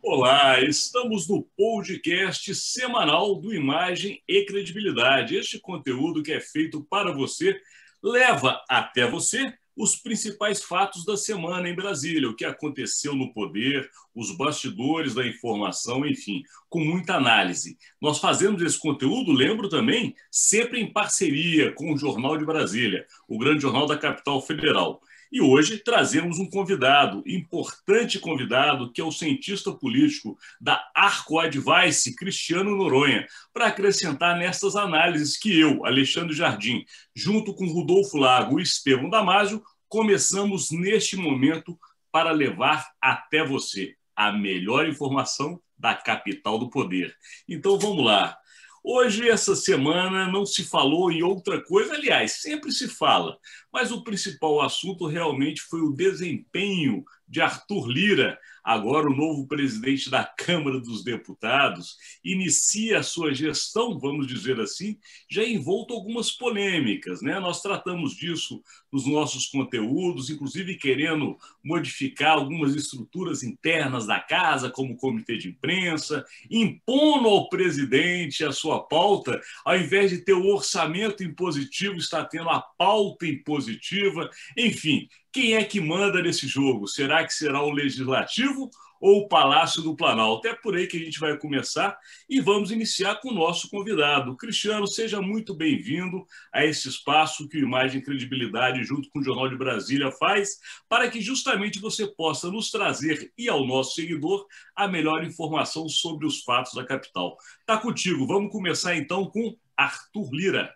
Olá, estamos no podcast semanal do Imagem e Credibilidade. Este conteúdo que é feito para você leva até você os principais fatos da semana em Brasília, o que aconteceu no poder, os bastidores da informação, enfim, com muita análise. Nós fazemos esse conteúdo, lembro também, sempre em parceria com o Jornal de Brasília, o grande jornal da capital federal. E hoje trazemos um convidado, importante convidado, que é o cientista político da Arco Advice, Cristiano Noronha, para acrescentar nessas análises que eu, Alexandre Jardim, junto com Rodolfo Lago e Estevão Damásio, começamos neste momento para levar até você a melhor informação da capital do poder. Então vamos lá. Hoje, essa semana, não se falou em outra coisa, aliás, sempre se fala, mas o principal assunto realmente foi o desempenho de Arthur Lira, agora o novo presidente da Câmara dos Deputados, inicia a sua gestão, vamos dizer assim, já envolto algumas polêmicas, né? Nós tratamos disso nos nossos conteúdos, inclusive querendo modificar algumas estruturas internas da casa, como o comitê de imprensa, impondo ao presidente a sua pauta, ao invés de ter o orçamento impositivo, está tendo a pauta impositiva, enfim. Quem é que manda nesse jogo? Será que será o Legislativo ou o Palácio do Planalto? É por aí que a gente vai começar e vamos iniciar com o nosso convidado. Cristiano, seja muito bem-vindo a esse espaço que o Imagem e Credibilidade, junto com o Jornal de Brasília, faz, para que justamente você possa nos trazer e ao nosso seguidor a melhor informação sobre os fatos da capital. Tá contigo. Vamos começar então com Arthur Lira.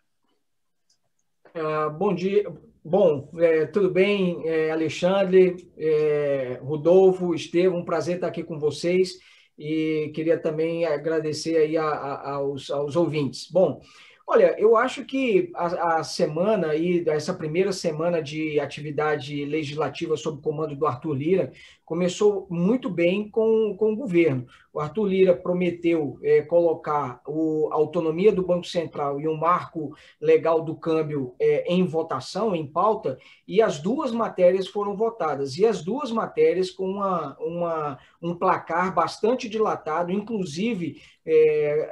Bom dia. Bom, tudo bem, Alexandre, Rodolfo, Estevão, um prazer estar aqui com vocês e queria também agradecer aí aos ouvintes. Bom, olha, eu acho que a semana aí, essa primeira semana de atividade legislativa sob o comando do Arthur Lira, começou muito bem com o governo. O Arthur Lira prometeu colocar a autonomia do Banco Central e um marco legal do câmbio em votação, em pauta, e as duas matérias foram votadas. E as duas matérias com um placar bastante dilatado, inclusive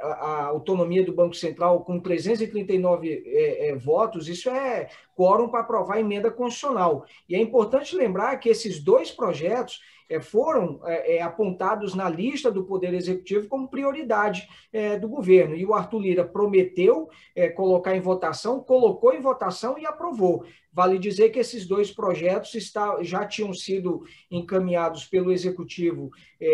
a autonomia do Banco Central com 339 votos, isso é quórum para aprovar a emenda constitucional. E é importante lembrar que esses dois projetos foram apontados na lista do Poder Executivo como prioridade do governo. E o Arthur Lira prometeu colocar em votação, colocou em votação e aprovou. Vale dizer que esses dois projetos já tinham sido encaminhados pelo Executivo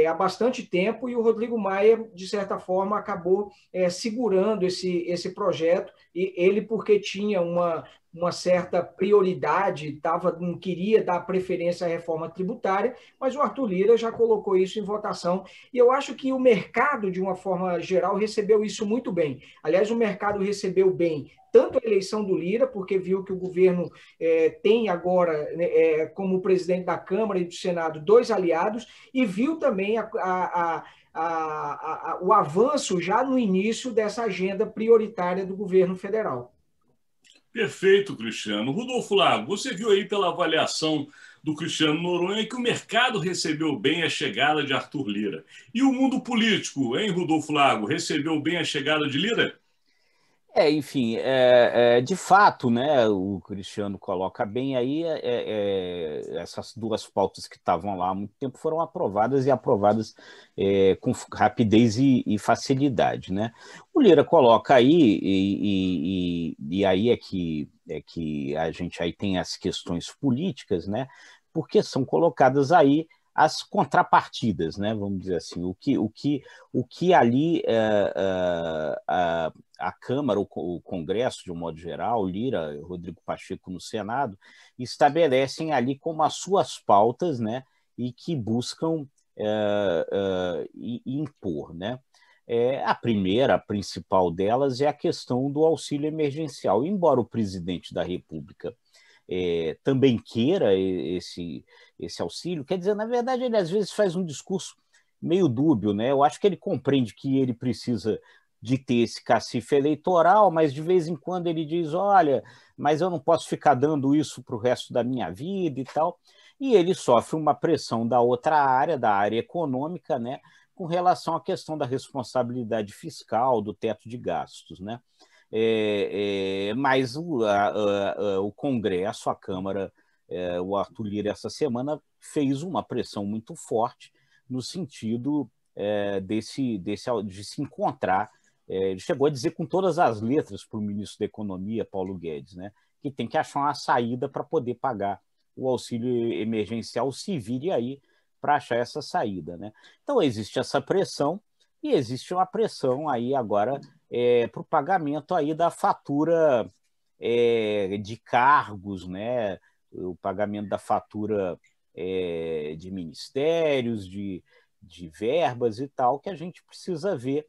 há bastante tempo e o Rodrigo Maia, de certa forma, acabou segurando esse projeto, e ele porque tinha uma certa prioridade, não queria dar preferência à reforma tributária, mas o Arthur Lira já colocou isso em votação. E eu acho que o mercado, de uma forma geral, recebeu isso muito bem. Aliás, o mercado recebeu bem tanto a eleição do Lira, porque viu que o governo tem agora, como presidente da Câmara e do Senado, dois aliados, e viu também o avanço já no início dessa agenda prioritária do governo federal. Perfeito, Cristiano. Rodolfo Lago, você viu aí pela avaliação do Cristiano Noronha que o mercado recebeu bem a chegada de Arthur Lira. E o mundo político, hein, Rodolfo Lago, recebeu bem a chegada de Lira? Enfim, de fato, né, o Cristiano coloca bem aí, essas duas pautas que estavam lá há muito tempo foram aprovadas e aprovadas com rapidez e facilidade, né? O Lira coloca aí, e aí é que a gente aí tem as questões políticas, né? Porque são colocadas aí as contrapartidas, né? Vamos dizer assim, o que ali a Câmara, o Congresso, de um modo geral, Lira, Rodrigo Pacheco no Senado, estabelecem ali como as suas pautas, né? E que buscam impor, né? A primeira, a principal delas, é a questão do auxílio emergencial. Embora o presidente da República também queira esse auxílio, quer dizer, na verdade, ele às vezes faz um discurso meio dúbio, né? Eu acho que ele compreende que ele precisa de ter esse cacife eleitoral, mas de vez em quando ele diz, olha, mas eu não posso ficar dando isso para o resto da minha vida e tal, e ele sofre uma pressão da outra área, da área econômica, né? com relação à questão da responsabilidade fiscal, do teto de gastos, né? Mas o Congresso, a Câmara, o Arthur Lira, essa semana, fez uma pressão muito forte no sentido de se encontrar. Ele chegou a dizer com todas as letras para o ministro da Economia, Paulo Guedes, né, que tem que achar uma saída para poder pagar o auxílio emergencial, se vire aí para achar essa saída, né? Então, existe essa pressão e existe uma pressão aí agora para o pagamento aí da fatura de cargos, né? O pagamento da fatura de ministérios, de verbas e tal, que a gente precisa ver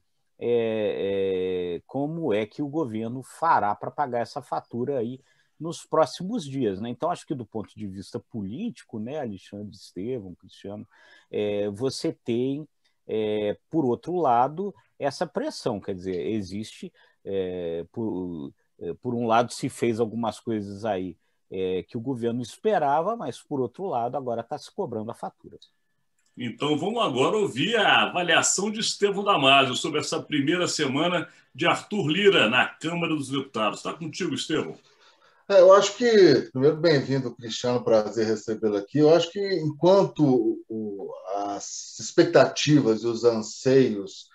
como é que o governo fará para pagar essa fatura aí nos próximos dias, né? Então, acho que do ponto de vista político, né, Alexandre, Estevão, Cristiano, você tem, por outro lado, essa pressão, quer dizer, existe, por um lado, se fez algumas coisas aí que o governo esperava, mas, por outro lado, agora está se cobrando a fatura. Então, vamos agora ouvir a avaliação de Estevão Damasio sobre essa primeira semana de Arthur Lira na Câmara dos Deputados. Está contigo, Estevão. Eu acho que, primeiro, bem-vindo, Cristiano, prazer recebê-lo aqui. Eu acho que, enquanto as expectativas e os anseios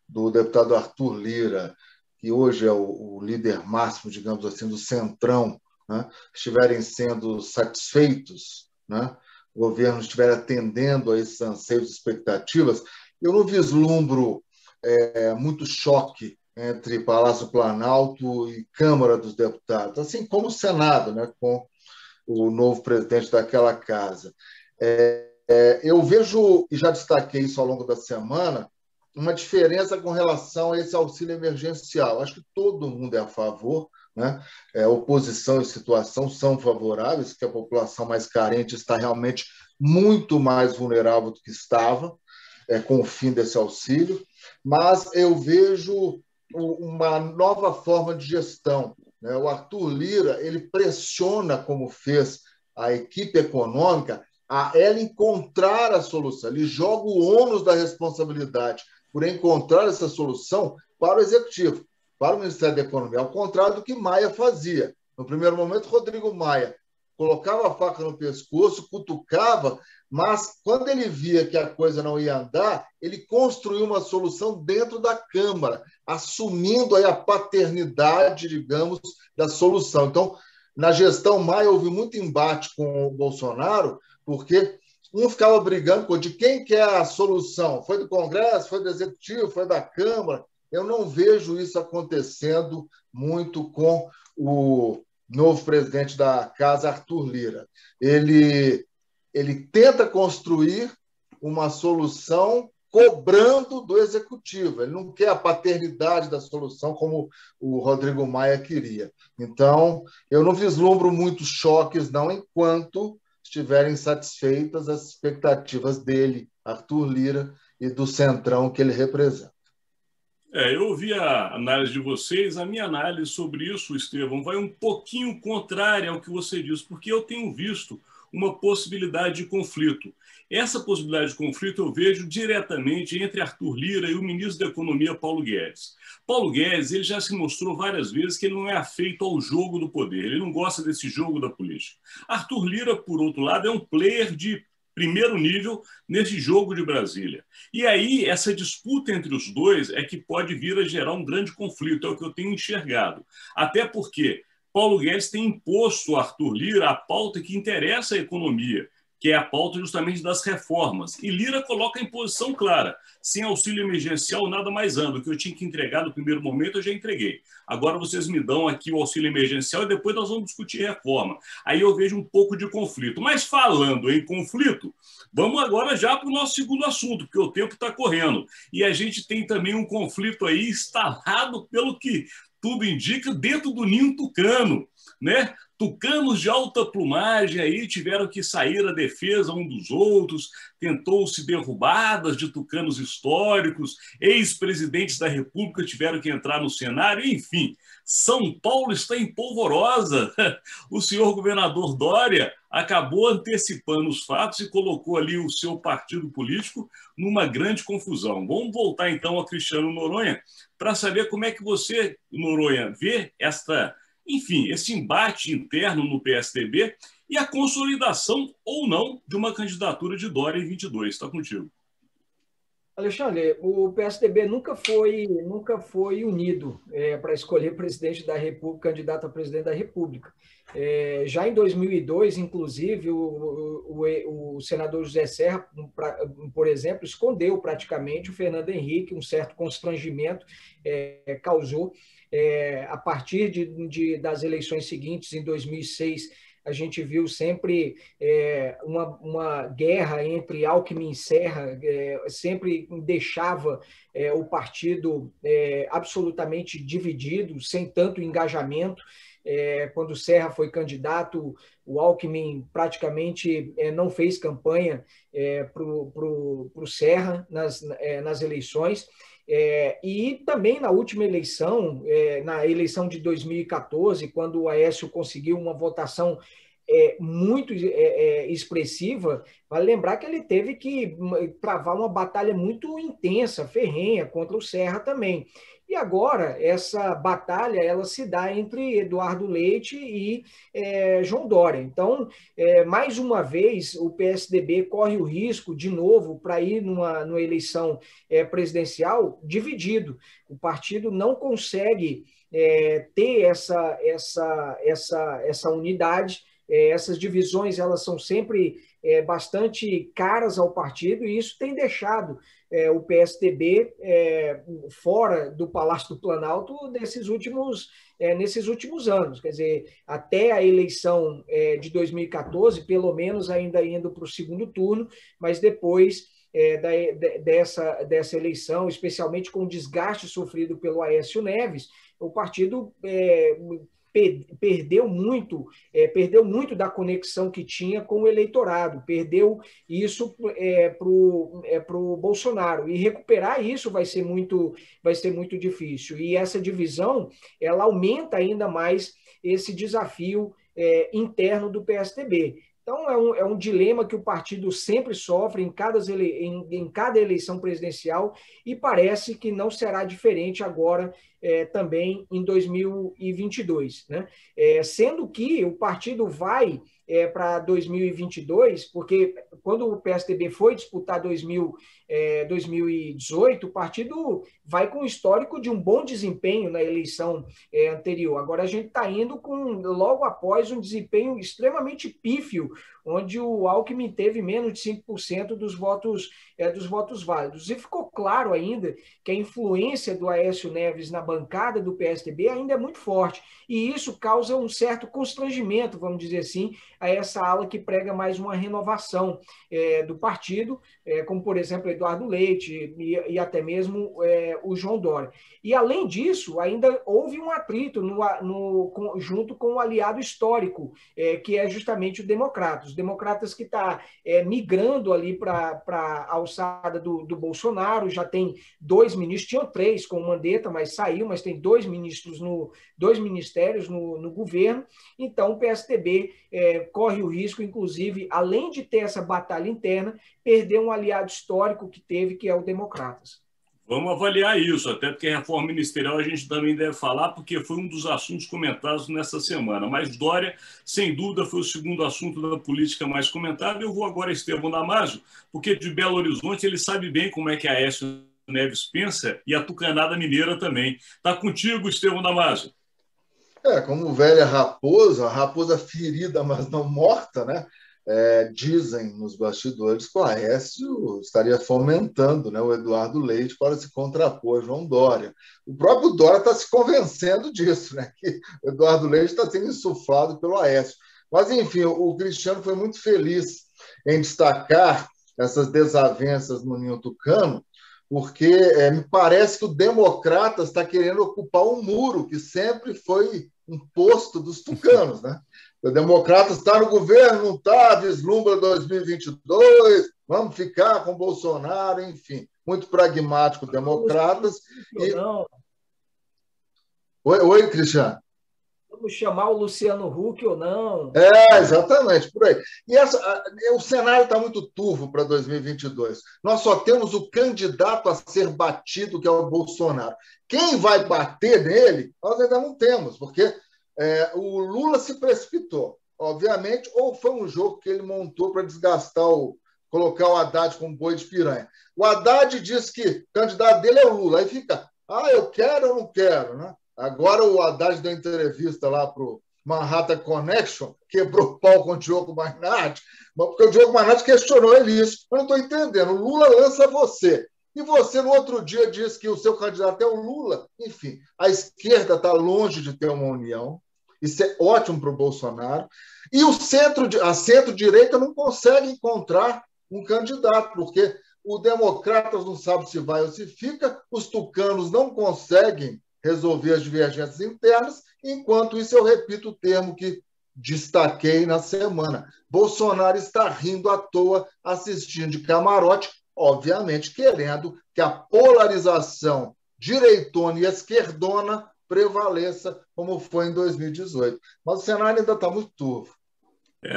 do deputado Arthur Lira, que hoje é o líder máximo, digamos assim, do Centrão, né, estiverem sendo satisfeitos, né, o governo estiver atendendo a esses anseios e expectativas, eu não vislumbro muito choque entre Palácio Planalto e Câmara dos Deputados, assim como o Senado, né, com o novo presidente daquela casa. Eu vejo, e já destaquei isso ao longo da semana, uma diferença com relação a esse auxílio emergencial. Acho que todo mundo é a favor, né? Oposição e situação são favoráveis, que a população mais carente está realmente muito mais vulnerável do que estava com o fim desse auxílio, mas eu vejo uma nova forma de gestão, né? O Arthur Lira, ele pressiona, como fez a equipe econômica, a ela encontrar a solução. Ele joga o ônus da responsabilidade por encontrar essa solução para o Executivo, para o Ministério da Economia, ao contrário do que Maia fazia. No primeiro momento, Rodrigo Maia colocava a faca no pescoço, cutucava, mas quando ele via que a coisa não ia andar, ele construiu uma solução dentro da Câmara, assumindo aí a paternidade, digamos, da solução. Então, na gestão Maia, houve muito embate com o Bolsonaro, porque um ficava brigando de quem que é a solução. Foi do Congresso, foi do Executivo, foi da Câmara. Eu não vejo isso acontecendo muito com o novo presidente da Casa, Arthur Lira. Ele tenta construir uma solução cobrando do Executivo. Ele não quer a paternidade da solução como o Rodrigo Maia queria. Então, eu não vislumbro muitos choques, não, enquanto estiverem satisfeitas as expectativas dele, Arthur Lira, e do Centrão que ele representa. Eu ouvi a análise de vocês. A minha análise sobre isso, Estevão, vai um pouquinho contrária ao que você disse, porque eu tenho visto uma possibilidade de conflito. Essa possibilidade de conflito eu vejo diretamente entre Arthur Lira e o ministro da Economia, Paulo Guedes. Paulo Guedes, ele já se mostrou várias vezes que ele não é afeito ao jogo do poder, ele não gosta desse jogo da política. Arthur Lira, por outro lado, é um player de primeiro nível nesse jogo de Brasília. E aí, essa disputa entre os dois é que pode vir a gerar um grande conflito, é o que eu tenho enxergado. Até porque Paulo Guedes tem imposto ao Arthur Lira a pauta que interessa a economia, que é a pauta justamente das reformas. E Lira coloca em posição clara: sem auxílio emergencial, nada mais anda. O que eu tinha que entregar no primeiro momento, eu já entreguei. Agora vocês me dão aqui o auxílio emergencial e depois nós vamos discutir reforma. Aí eu vejo um pouco de conflito. Mas falando em conflito, vamos agora já para o nosso segundo assunto, porque o tempo está correndo. E a gente tem também um conflito aí instalado, pelo que tudo indica, dentro do ninho tucano, né? Tucanos de alta plumagem aí tiveram que sair à defesa um dos outros, tentou-se derrubadas de tucanos históricos, ex-presidentes da República tiveram que entrar no cenário, enfim. São Paulo está em polvorosa. O senhor governador Dória acabou antecipando os fatos e colocou ali o seu partido político numa grande confusão. Vamos voltar então a Cristiano Noronha para saber como é que você, Noronha, vê esse embate interno no PSDB e a consolidação ou não de uma candidatura de Dória em 22. Está contigo. Alexandre, o PSDB nunca foi unido para escolher presidente da República, candidato a presidente da República. Já em 2002, inclusive, o senador José Serra, por exemplo, escondeu praticamente o Fernando Henrique, um certo constrangimento causou. A partir das eleições seguintes, em 2006, a gente viu sempre uma guerra entre Alckmin e Serra, sempre deixava o partido absolutamente dividido, sem tanto engajamento. Quando Serra foi candidato, o Alckmin praticamente não fez campanha para o Serra nas eleições. E também na última eleição, na eleição de 2014, quando o Aécio conseguiu uma votação muito expressiva, vale lembrar que ele teve que travar uma batalha muito intensa, ferrenha, contra o Serra também. E agora, essa batalha ela se dá entre Eduardo Leite e João Dória. Então, mais uma vez, o PSDB corre o risco, de novo, para ir numa eleição presidencial dividido. O partido não consegue ter essa unidade. Essas divisões elas são sempre bastante caras ao partido, e isso tem deixado o PSDB fora do Palácio do Planalto nesses últimos anos. Quer dizer, até a eleição de 2014, pelo menos ainda indo para o segundo turno, mas depois dessa eleição, especialmente com o desgaste sofrido pelo Aécio Neves, o partido perdeu muito da conexão que tinha com o eleitorado, perdeu isso para o Bolsonaro, e recuperar isso vai ser muito difícil, e essa divisão ela aumenta ainda mais esse desafio interno do PSDB. Então, é um dilema que o partido sempre sofre em cada eleição presidencial, e parece que não será diferente agora também em 2022. Né? Sendo que o partido vai para 2022, porque quando o PSDB foi disputar 2018, o partido vai com o histórico de um bom desempenho na eleição anterior. Agora a gente está indo logo após um desempenho extremamente pífio, onde o Alckmin teve menos de 5% dos votos válidos. E ficou claro ainda que a influência do Aécio Neves na bancada do PSDB ainda é muito forte, e isso causa um certo constrangimento, vamos dizer assim, a essa ala que prega mais uma renovação do partido, como, por exemplo, Eduardo Leite e até mesmo o João Dória. E, além disso, ainda houve um atrito junto com o aliado histórico, que é justamente o Democratas. Os Democratas que está migrando ali para a alçada do Bolsonaro, já tem 2 ministros, tinham 3 com o Mandetta, mas saiu, mas tem 2 ministérios no governo. Então, o PSDB corre o risco, inclusive, além de ter essa batalha interna, perder um aliado histórico que teve, que é o Democratas. Vamos avaliar isso, até porque a reforma ministerial a gente também deve falar, porque foi um dos assuntos comentados nessa semana. Mas Dória, sem dúvida, foi o segundo assunto da política mais comentado. Eu vou agora a Estevão Damasio, porque de Belo Horizonte ele sabe bem como é que a Aécio Neves pensa, e a tucanada mineira também. Está contigo, Estevão Damasio. Como velha raposa, a raposa ferida, mas não morta, né? Dizem nos bastidores que o Aécio estaria fomentando, né, o Eduardo Leite para se contrapor a João Dória. O próprio Dória está se convencendo disso, né, que o Eduardo Leite está sendo insuflado pelo Aécio. Mas, enfim, o Cristiano foi muito feliz em destacar essas desavenças no ninho tucano, porque me parece que o Democratas está querendo ocupar um muro que sempre foi um posto dos tucanos, né? O Democratas está no governo, não está, vislumbra 2022, vamos ficar com Bolsonaro, enfim. Muito pragmático, Democratas. Não. Oi, Cristiano. Vamos chamar o Luciano Huck ou não? Exatamente, por aí. E o cenário está muito turvo para 2022. Nós só temos o candidato a ser batido, que é o Bolsonaro. Quem vai bater nele, nós ainda não temos, porque o Lula se precipitou, obviamente, ou foi um jogo que ele montou para desgastar, colocar o Haddad como boi de piranha. O Haddad diz que o candidato dele é o Lula, aí fica, eu quero ou não quero, né? Agora o Haddad deu entrevista lá para o Manhattan Connection, quebrou o pau com o Diogo Mainardi, porque o Diogo Mainardi questionou ele isso. Eu não estou entendendo. O Lula lança você. E você, no outro dia, diz que o seu candidato é o Lula. Enfim, a esquerda está longe de ter uma união. Isso é ótimo para o Bolsonaro. E a centro-direita não consegue encontrar um candidato, porque o Democratas não sabe se vai ou se fica, os tucanos não conseguem resolver as divergências internas. Enquanto isso, eu repito o termo que destaquei na semana. Bolsonaro está rindo à toa, assistindo de camarote, obviamente querendo que a polarização direitona e esquerdona prevaleça, como foi em 2018. Mas o cenário ainda está muito turvo.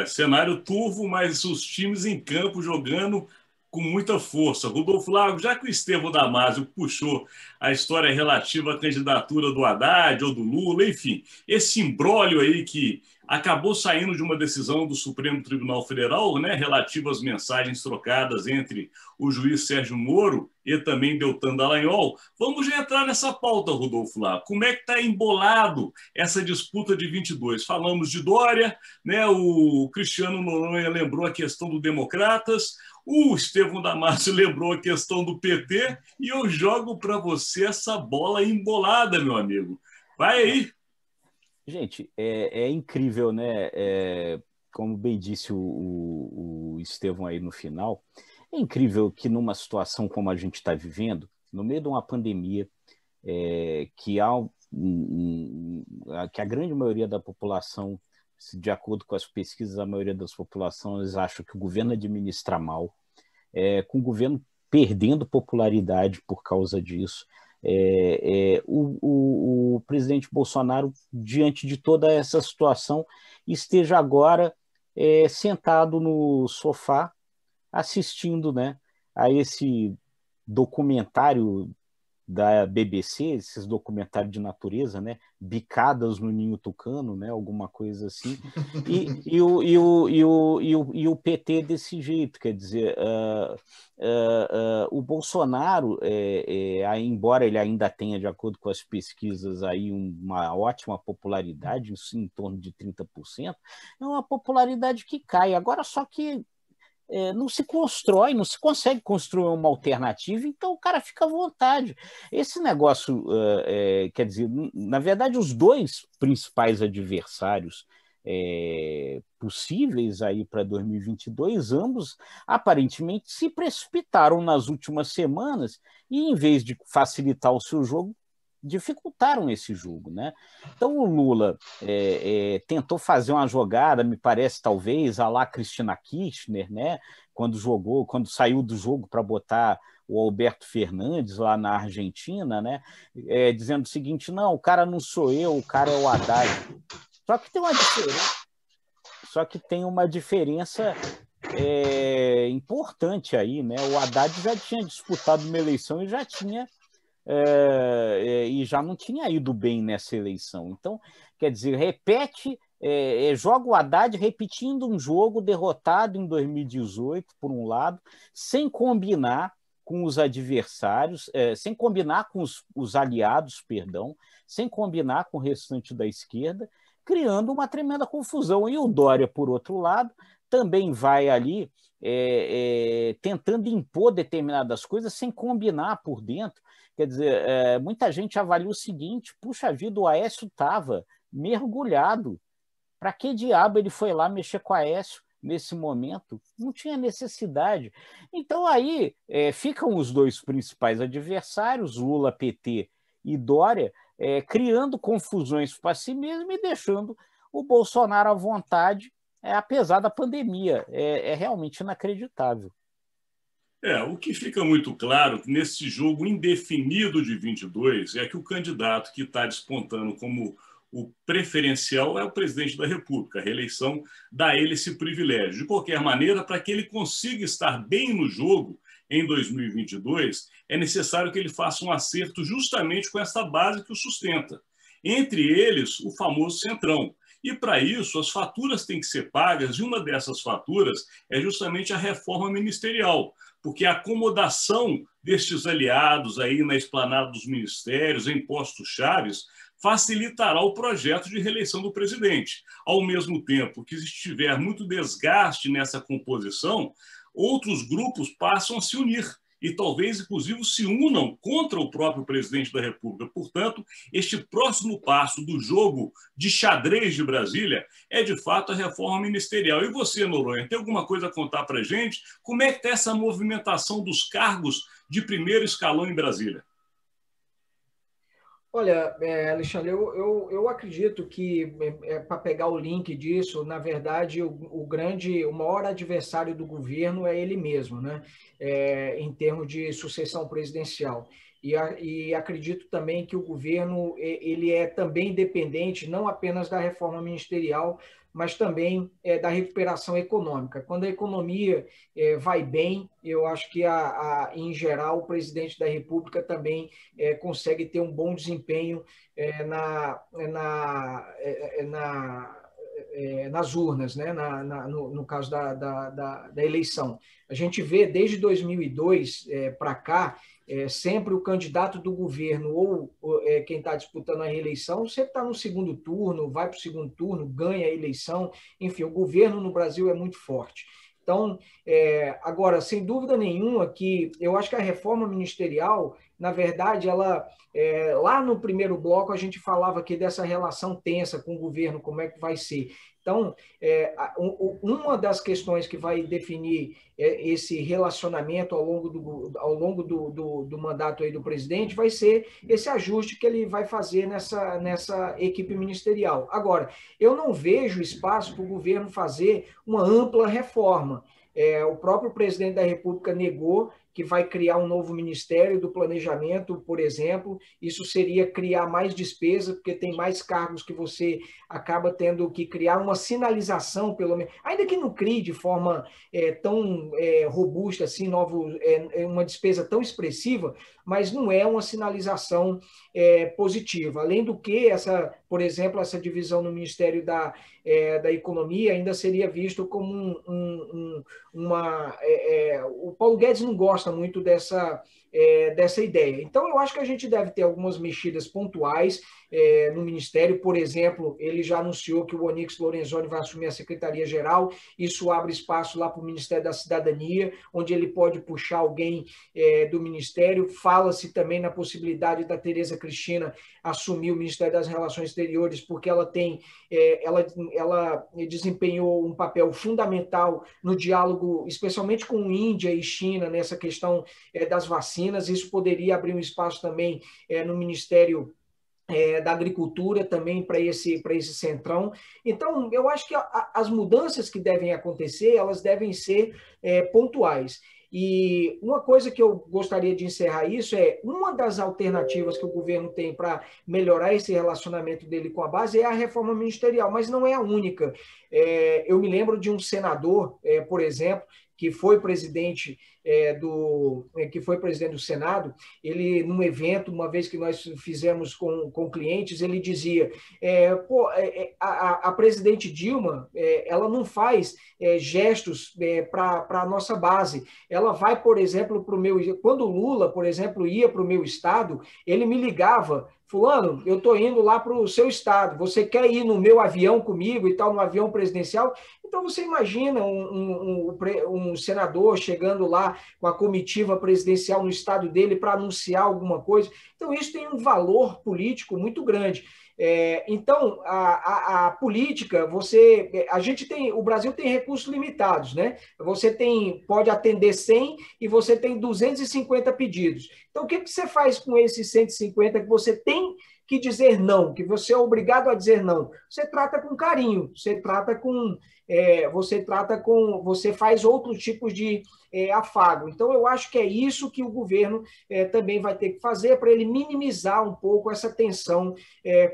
Cenário turvo, mas os times em campo jogando com muita força. Rodolfo Lago, já que o Estevão Damasio puxou a história relativa à candidatura do Haddad ou do Lula, enfim, esse imbróglio aí que acabou saindo de uma decisão do Supremo Tribunal Federal, né, relativa às mensagens trocadas entre o juiz Sérgio Moro e também Deltan Dallagnol. Vamos já entrar nessa pauta, Rodolfo Lago. Como é que está embolado essa disputa de 22? Falamos de Dória, né, o Cristiano Noronha lembrou a questão do Democratas, o Estevão Damasio lembrou a questão do PT e eu jogo para você essa bola embolada, meu amigo. Vai aí. Gente, é incrível, né? Como bem disse o Estevão aí no final, é incrível que numa situação como a gente está vivendo, no meio de uma pandemia, que a grande maioria da população, de acordo com as pesquisas, a maioria das populações acha que o governo administra mal, com o governo perdendo popularidade por causa disso. O presidente Bolsonaro, diante de toda essa situação, esteja agora sentado no sofá, assistindo, né, a esse documentário da BBC, esses documentários de natureza, né, bicadas no ninho tucano, né, alguma coisa assim, e o PT desse jeito, quer dizer, o Bolsonaro, embora ele ainda tenha, de acordo com as pesquisas, aí uma ótima popularidade, em torno de 30%, é uma popularidade que cai. Agora, só que não se constrói, não se consegue construir uma alternativa, então o cara fica à vontade. Esse negócio, quer dizer, na verdade, os dois principais adversários possíveis aí para 2022, ambos aparentemente se precipitaram nas últimas semanas e, em vez de facilitar o seu jogo, dificultaram esse jogo, né? Então o Lula tentou fazer uma jogada, me parece, talvez, à la Cristina Kirchner, né? Quando saiu do jogo para botar o Alberto Fernandes lá na Argentina, né? Dizendo o seguinte: não, o cara não sou eu, o cara é o Haddad. Só que tem uma diferença importante aí, né? O Haddad já tinha disputado uma eleição e já não tinha ido bem nessa eleição. Então, quer dizer, joga o Haddad repetindo um jogo derrotado em 2018, por um lado, sem combinar com os adversários, sem combinar com os aliados, perdão, sem combinar com o restante da esquerda, criando uma tremenda confusão. E o Dória, por outro lado, também vai ali tentando impor determinadas coisas sem combinar por dentro. Quer dizer, muita gente avalia o seguinte: puxa vida, o Aécio estava mergulhado. Para que diabo ele foi lá mexer com o Aécio nesse momento? Não tinha necessidade. Então aí ficam os dois principais adversários, Lula, PT e Dória, criando confusões para si mesmo e deixando o Bolsonaro à vontade, apesar da pandemia. É realmente inacreditável. O que fica muito claro nesse jogo indefinido de 22 é que o candidato que está despontando como o preferencial é o presidente da República. A reeleição dá a ele esse privilégio. De qualquer maneira, para que ele consiga estar bem no jogo em 2022, é necessário que ele faça um acerto justamente com essa base que o sustenta. Entre eles, o famoso Centrão. E, para isso, as faturas têm que ser pagas, e uma dessas faturas é justamente a reforma ministerial, porque a acomodação destes aliados aí na esplanada dos ministérios, em postos chaves, facilitará o projeto de reeleição do presidente. Ao mesmo tempo que, se estiver muito desgaste nessa composição, outros grupos passam a se unir e talvez, inclusive, se unam contra o próprio presidente da República. Portanto, este próximo passo do jogo de xadrez de Brasília é, de fato, a reforma ministerial. E você, Noronha, tem alguma coisa a contar para a gente? Como é que está essa movimentação dos cargos de primeiro escalão em Brasília? Olha, Alexandre, eu acredito que, para pegar o link disso, na verdade, o maior adversário do governo é ele mesmo, né? Em termos de sucessão presidencial. E acredito também que o governo ele é também dependente não apenas da reforma ministerial, mas também da recuperação econômica. Quando a economia vai bem, eu acho que, em geral, o presidente da República também consegue ter um bom desempenho nas urnas, né? No caso da eleição. A gente vê, desde 2002 para cá, sempre o candidato do governo ou quem está disputando a reeleição sempre está no segundo turno, vai para o segundo turno, ganha a eleição. Enfim, o governo no Brasil é muito forte. Então, agora, sem dúvida nenhuma, que eu acho que a reforma ministerial, na verdade, ela lá no primeiro bloco a gente falava aqui dessa relação tensa com o governo, como é que vai ser. Então, uma das questões que vai definir esse relacionamento ao longo do mandato aí do presidente vai ser esse ajuste que ele vai fazer nessa equipe ministerial. Agora, eu não vejo espaço para o governo fazer uma ampla reforma. O próprio presidente da República negou que vai criar um novo Ministério do Planejamento, por exemplo. Isso seria criar mais despesa, porque tem mais cargos que você acaba tendo que criar uma sinalização, pelo menos, ainda que não crie de forma tão robusta, assim, uma despesa tão expressiva, mas não é uma sinalização positiva. Além do que, por exemplo, essa divisão no Ministério da Economia ainda seria visto como o Paulo Guedes não gosta muito dessa ideia. Então, eu acho que a gente deve ter algumas mexidas pontuais no Ministério. Por exemplo, ele já anunciou que o Onyx Lorenzoni vai assumir a Secretaria-Geral. Isso abre espaço lá para o Ministério da Cidadania, onde ele pode puxar alguém do Ministério. Fala-se também na possibilidade da Tereza Cristina assumir o Ministério das Relações Exteriores, porque ela desempenhou um papel fundamental no diálogo, especialmente com Índia e China, nessa questão das vacinas. Isso poderia abrir um espaço também no Ministério da Agricultura também para esse centrão. Então, eu acho que as mudanças que devem acontecer, elas devem ser pontuais. E uma coisa que eu gostaria de encerrar isso uma das alternativas que o governo tem para melhorar esse relacionamento dele com a base é a reforma ministerial, mas não é a única. Eu me lembro de um senador, por exemplo, que foi presidente do Senado. Ele, num evento, uma vez que nós fizemos com clientes, ele dizia: a presidente Dilma, ela não faz gestos para a nossa base. Ela vai, por exemplo, para o meu... Quando o Lula, por exemplo, ia para o meu estado, ele me ligava: fulano, eu estou indo lá para o seu estado, você quer ir no meu avião comigo e tal, no avião presidencial? Então, você imagina um senador chegando lá com a comitiva presidencial no estado dele para anunciar alguma coisa. Então, isso tem um valor político muito grande. Então, a política, o Brasil tem recursos limitados, né? Você pode atender 100 e você tem 250 pedidos. Então, o que você faz com esses 150 que você tem que dizer não, que você é obrigado a dizer não. Você trata com carinho, você faz outros tipos de afago. Então, eu acho que é isso que o governo também vai ter que fazer para ele minimizar um pouco essa tensão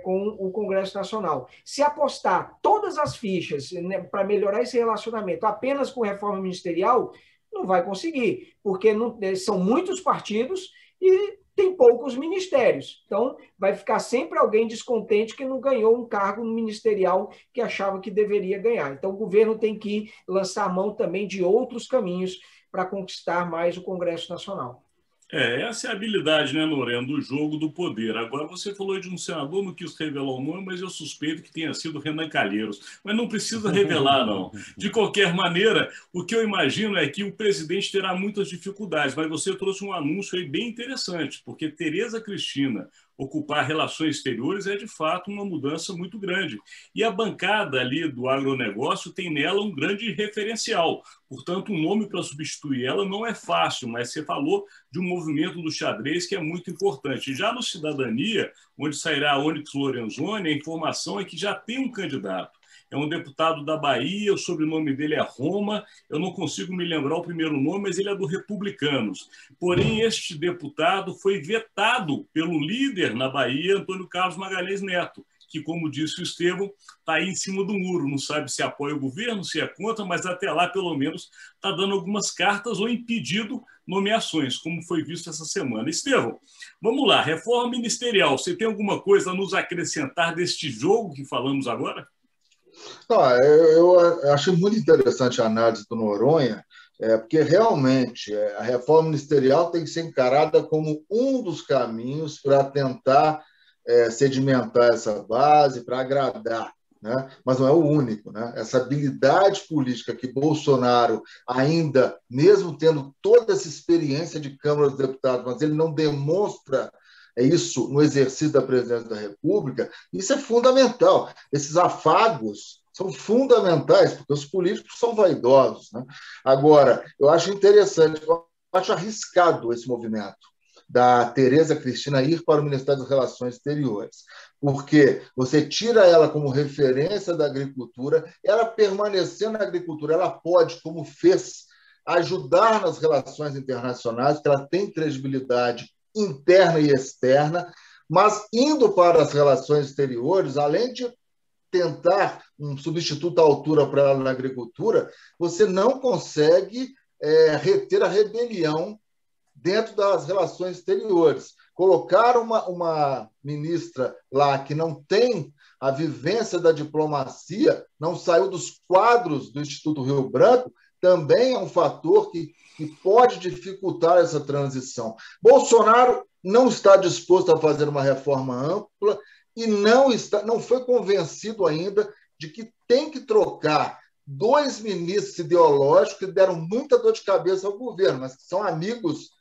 com o Congresso Nacional. Se apostar todas as fichas, né, para melhorar esse relacionamento apenas com reforma ministerial, não vai conseguir, porque são muitos partidos e tem poucos ministérios. Então, vai ficar sempre alguém descontente que não ganhou um cargo ministerial que achava que deveria ganhar. Então, o governo tem que lançar a mão também de outros caminhos para conquistar mais o Congresso Nacional. Essa é a habilidade, né, Noreno, do jogo do poder. Agora, você falou de um senador, não quis revelar o nome, mas eu suspeito que tenha sido Renan Calheiros. Mas não precisa revelar, não. De qualquer maneira, o que eu imagino é que o presidente terá muitas dificuldades, mas você trouxe um anúncio aí bem interessante, porque Tereza Cristina ocupar relações exteriores é, de fato, uma mudança muito grande. E a bancada ali do agronegócio tem nela um grande referencial. Portanto, um nome para substituir ela não é fácil, mas você falou de um movimento do xadrez que é muito importante. Já no Cidadania, onde sairá Onyx Lorenzoni, a informação é que já tem um candidato. É um deputado da Bahia, o sobrenome dele é Roma, eu não consigo me lembrar o primeiro nome, mas ele é do Republicanos. Porém, este deputado foi vetado pelo líder na Bahia, Antônio Carlos Magalhães Neto, que, como disse o Estevão, está aí em cima do muro, não sabe se apoia o governo, se é contra, mas até lá, pelo menos, está dando algumas cartas ou impedido nomeações, como foi visto essa semana. Estevão, vamos lá, reforma ministerial, você tem alguma coisa a nos acrescentar deste jogo que falamos agora? Não, eu achei muito interessante a análise do Noronha, porque realmente a reforma ministerial tem que ser encarada como um dos caminhos para tentar sedimentar essa base, para agradar, né? Mas não é o único, né? Essa habilidade política que Bolsonaro ainda, mesmo tendo toda essa experiência de Câmara dos Deputados, mas ele não demonstra isso no exercício da presidência da República, isso é fundamental. Esses afagos são fundamentais, porque os políticos são vaidosos, né? Agora, eu acho interessante, eu acho arriscado esse movimento da Tereza Cristina ir para o Ministério das Relações Exteriores, porque você tira ela como referência da agricultura, ela permanecer na agricultura, ela pode, como fez, ajudar nas relações internacionais, porque ela tem credibilidade interna e externa, mas indo para as relações exteriores, além de tentar um substituto à altura para ela na agricultura, você não consegue reter a rebelião dentro das relações exteriores. Colocar uma ministra lá que não tem a vivência da diplomacia, não saiu dos quadros do Instituto Rio Branco, também é um fator que pode dificultar essa transição. Bolsonaro não está disposto a fazer uma reforma ampla e não foi convencido ainda de que tem que trocar 2 ministros ideológicos que deram muita dor de cabeça ao governo, mas que são amigos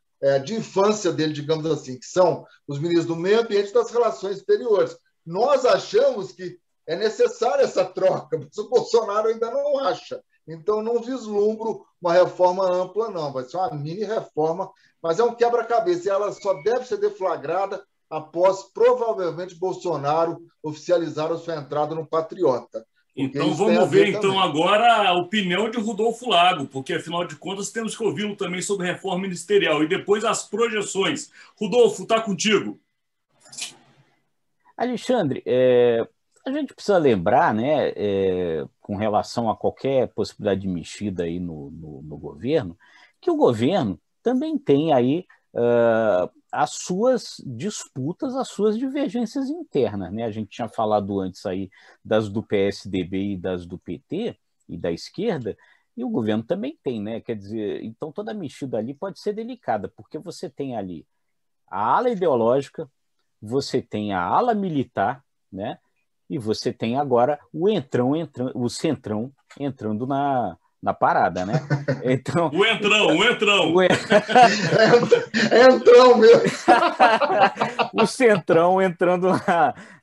de infância dele, digamos assim, que são os ministros do Meio Ambiente e das Relações Exteriores. Nós achamos que é necessária essa troca, mas o Bolsonaro ainda não acha. Então, não vislumbro uma reforma ampla, não. Vai ser uma mini-reforma, mas é um quebra-cabeça. E ela só deve ser deflagrada após, provavelmente, Bolsonaro oficializar a sua entrada no Patriota. Então, vamos ver, então, agora a opinião de Rodolfo Lago, porque, afinal de contas, temos que ouvi-lo também sobre reforma ministerial. E depois as projeções. Rodolfo, está contigo. Alexandre, a gente precisa lembrar, né, com relação a qualquer possibilidade de mexida aí no governo, que o governo também tem aí as suas disputas, as suas divergências internas, né? A gente tinha falado antes aí das do PSDB e das do PT e da esquerda, e o governo também tem, né? Quer dizer, então toda mexida ali pode ser delicada, porque você tem ali a ala ideológica, você tem a ala militar, né? E você tem agora o centrão entrando na parada, né? Então, o entrão. Entrão mesmo. O centrão entrando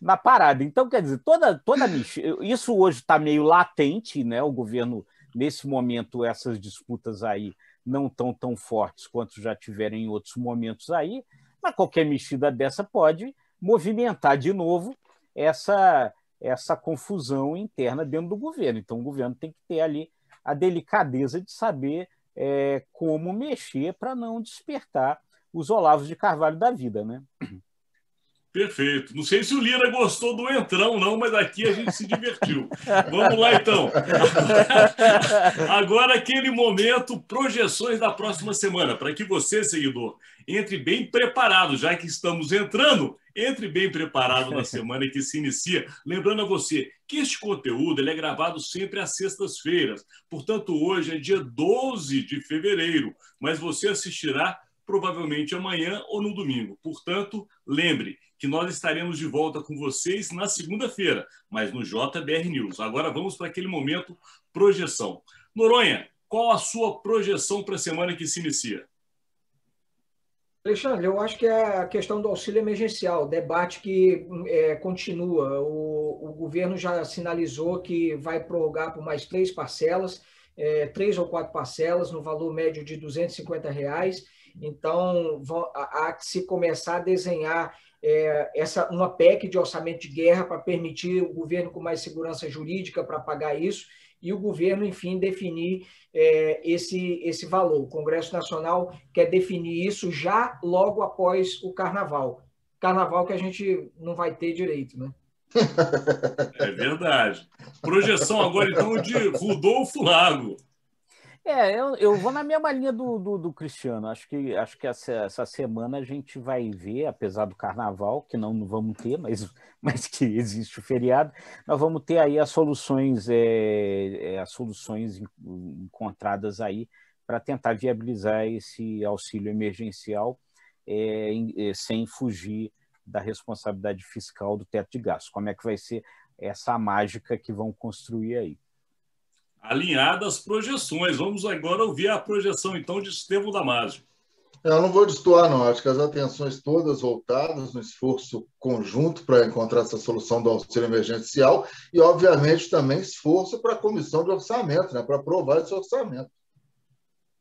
na parada. Então, quer dizer, toda isso hoje está meio latente, né? O governo, nesse momento, essas disputas aí não estão tão fortes quanto já tiveram em outros momentos aí, mas qualquer mexida dessa pode movimentar de novo essa confusão interna dentro do governo. Então, o governo tem que ter ali a delicadeza de saber como mexer para não despertar os Olavos de Carvalho da vida, né? Perfeito. Não sei se o Lira gostou do entrão, não, mas aqui a gente se divertiu. Vamos lá, então. Agora aquele momento, projeções da próxima semana, para que você, seguidor, entre bem preparado, já que estamos entrando, entre bem preparado na semana que se inicia. Lembrando a você que este conteúdo ele é gravado sempre às sextas-feiras. Portanto, hoje é dia 12 de fevereiro, mas você assistirá provavelmente amanhã ou no domingo. Portanto, lembre que nós estaremos de volta com vocês na segunda-feira, mas no JBR News. Agora vamos para aquele momento projeção. Noronha, qual a sua projeção para a semana que se inicia? Alexandre, eu acho que é a questão do auxílio emergencial, debate que continua. O governo já sinalizou que vai prorrogar por mais 3 parcelas, 3 ou 4 parcelas, no valor médio de R$250. Então, há que se começar a desenhar uma PEC de orçamento de guerra para permitir o governo com mais segurança jurídica para pagar isso e o governo, enfim, definir esse valor. O Congresso Nacional quer definir isso já logo após o Carnaval. Carnaval que a gente não vai ter direito, né? É verdade. Projeção agora, então, de Rodolfo Lago. Eu vou na mesma linha do Cristiano. Acho que essa semana a gente vai ver, apesar do Carnaval, que não vamos ter, mas que existe o feriado, nós vamos ter aí as soluções encontradas aí para tentar viabilizar esse auxílio emergencial sem fugir da responsabilidade fiscal do teto de gastos. Como é que vai ser essa mágica que vão construir aí? Alinhadas projeções. Vamos agora ouvir a projeção, então, de Estevão Damasio. Eu não vou destoar, não. Acho que as atenções todas voltadas no esforço conjunto para encontrar essa solução do auxílio emergencial e, obviamente, também esforço para a comissão de orçamento, né, para aprovar esse orçamento.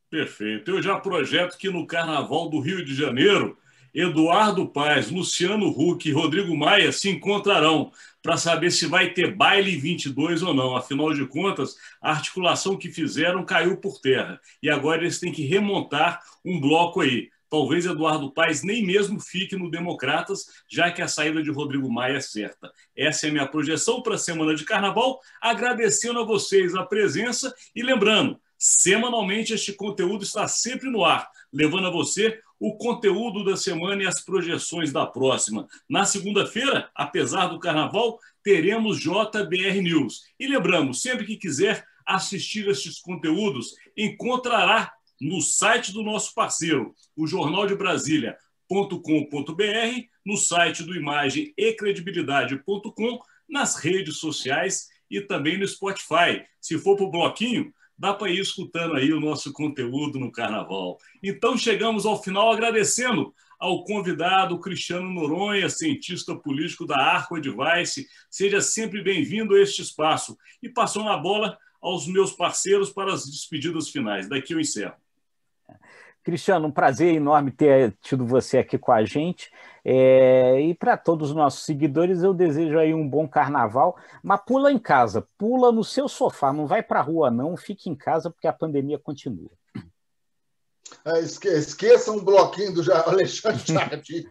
Perfeito. Eu já projeto que no Carnaval do Rio de Janeiro, Eduardo Paes, Luciano Huck e Rodrigo Maia se encontrarão para saber se vai ter baile 22 ou não. Afinal de contas, a articulação que fizeram caiu por terra. E agora eles têm que remontar um bloco aí. Talvez Eduardo Paes nem mesmo fique no Democratas, já que a saída de Rodrigo Maia é certa. Essa é a minha projeção para a semana de Carnaval, agradecendo a vocês a presença e lembrando, semanalmente este conteúdo está sempre no ar, levando a você o conteúdo da semana e as projeções da próxima. Na segunda-feira, apesar do Carnaval, teremos JBR News. E lembramos, sempre que quiser assistir estes conteúdos, encontrará no site do nosso parceiro, o Jornal de Brasília.com.br, no site do imagemecredibilidade.com, nas redes sociais e também no Spotify. Se for para o bloquinho, dá para ir escutando aí o nosso conteúdo no Carnaval. Então, chegamos ao final agradecendo ao convidado Cristiano Noronha, cientista político da Arco Advice. Seja sempre bem-vindo a este espaço. E passando a bola aos meus parceiros para as despedidas finais. Daqui eu encerro. Cristiano, um prazer enorme ter tido você aqui com a gente. E para todos os nossos seguidores, eu desejo aí um bom Carnaval, mas pula em casa, pula no seu sofá, não vai para a rua não, fique em casa porque a pandemia continua. Esqueça um bloquinho do Alexandre Jardim.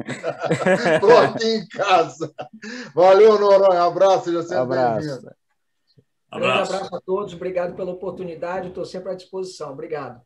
Bloquinho em casa. Valeu, Noronha, abraço, seja sempre bem-vindo. Um grande abraço a todos, obrigado pela oportunidade, estou sempre à disposição, obrigado.